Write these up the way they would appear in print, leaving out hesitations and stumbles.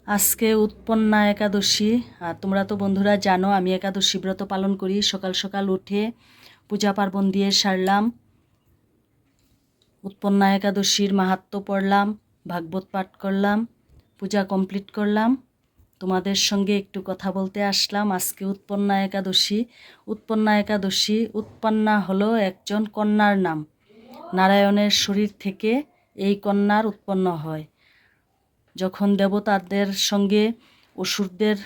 আজকে উৎপন্না একাদশী। আর তোমরা তো বন্ধুরা জানো আমি একাদশী ব্রত পালন করি। সকাল সকাল উঠে পূজা পার্বণ দিয়ে সারলাম, উৎপন্না একাদশীর মাহাত্ম্য পড়লাম, ভাগবত পাঠ করলাম, পূজা কমপ্লিট করলাম। তোমাদের সঙ্গে একটু কথা বলতে আসলাম। আজকে উৎপন্না একাদশী। উৎপন্না একাদশী, উৎপন্না হলো একজন কন্যার নাম। নারায়ণের শরীর থেকে এই কন্যার উৎপন্ন হয়। যখন দেবতাদের সঙ্গে অসুরদের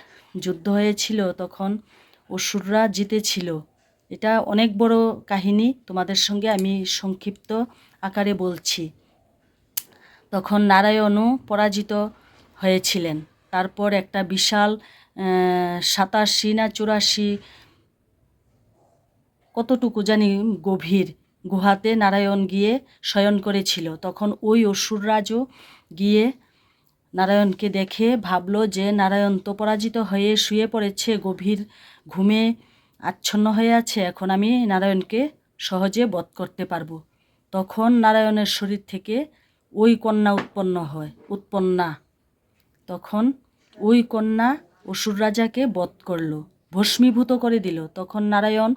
যুদ্ধ হয়েছিল তখন অসুররা জিতেছিল। এটা অনেক বড় কাহিনী, তোমাদের সঙ্গে আমি সংক্ষিপ্ত আকারে বলছি। তখন নারায়ণও পরাজিত হয়েছিলেন। তারপর একটা বিশাল 87 না 84 কতটুকু জানি গভীর গুহাতে নারায়ণ গিয়ে শয়ন করেছিল। তখন ওই অসুররাজও গিয়ে নারায়ণকে দেখে ভাবলো যে নারায়ণ তো পরাজিত হয়ে শুয়ে পড়েছে, গভীর ঘুমে আচ্ছন্ন হয়ে আছে, এখন আমি নারায়ণকে সহজে বধ করতে পারবো। তখন নারায়ণের শরীর থেকে ওই কন্যা উৎপন্না। তখন ওই কন্যা অসুর রাজাকে বধ করলো, ভস্মীভূত করে দিল। তখন নারায়ণ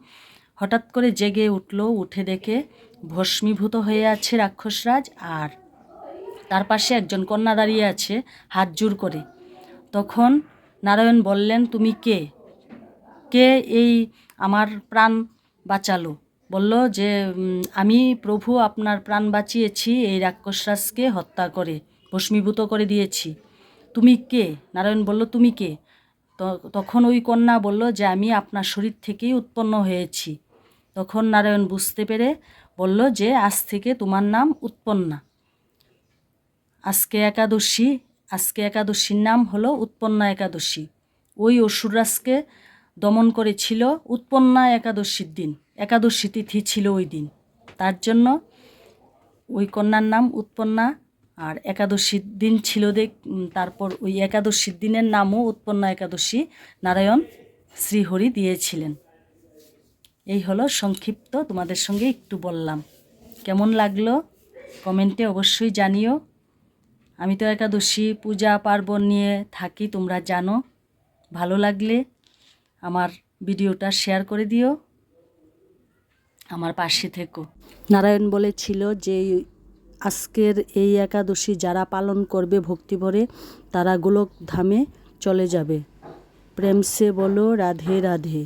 হঠাৎ করে জেগে উঠলো, উঠে দেখে ভস্মীভূত হয়ে আছে রাক্ষসরাজ, আর তার পাশে একজন কন্যা দাঁড়িয়ে আছে হাত জোড় করে। তখন নারায়ণ বললেন, তুমি কে? কে এই আমার প্রাণ বাঁচালো? বলল যে আমি প্রভু আপনার প্রাণ বাঁচিয়েছি, এই রাক্ষসরাজকে হত্যা করে ভস্মীভূত করে দিয়েছি। তুমি কে? নারায়ণ বলল, তুমি কে? তখন ওই কন্যা বলল যে আমি আপনার শরীর থেকেই উৎপন্ন হয়েছি। তখন নারায়ণ বুঝতে পেরে বলল যে আজ থেকে তোমার নাম উৎপন্না। আজকে একাদশীর নাম হলো উৎপন্না একাদশী। ওই অসুররাজকে দমন করেছিল উৎপন্না একাদশীর দিন, একাদশী তিথি ছিল ওই দিন। তার জন্য ওই কন্যার নাম উৎপন্না। আর একাদশীর দিন ছিল তারপর ওই একাদশীর দিনের নামও উৎপন্না একাদশী নারায়ণ শ্রীহরি দিয়েছিলেন। এই হলো সংক্ষিপ্ত, তোমাদের সঙ্গে একটু বললাম। কেমন লাগলো কমেন্টে অবশ্যই জানিও। আমি তো একাদশী পূজা পার্বণ নিয়ে থাকি, তোমরা জানো। ভালো লাগলে আমার ভিডিওটা শেয়ার করে দিও, আমার পাশে থেকো। নারায়ণ বলেছিল যে আজকের এই একাদশী যারা পালন করবে ভক্তি ভরে তারা গোলক ধামে চলে যাবে। প্রেম সে বলো রাধে রাধে।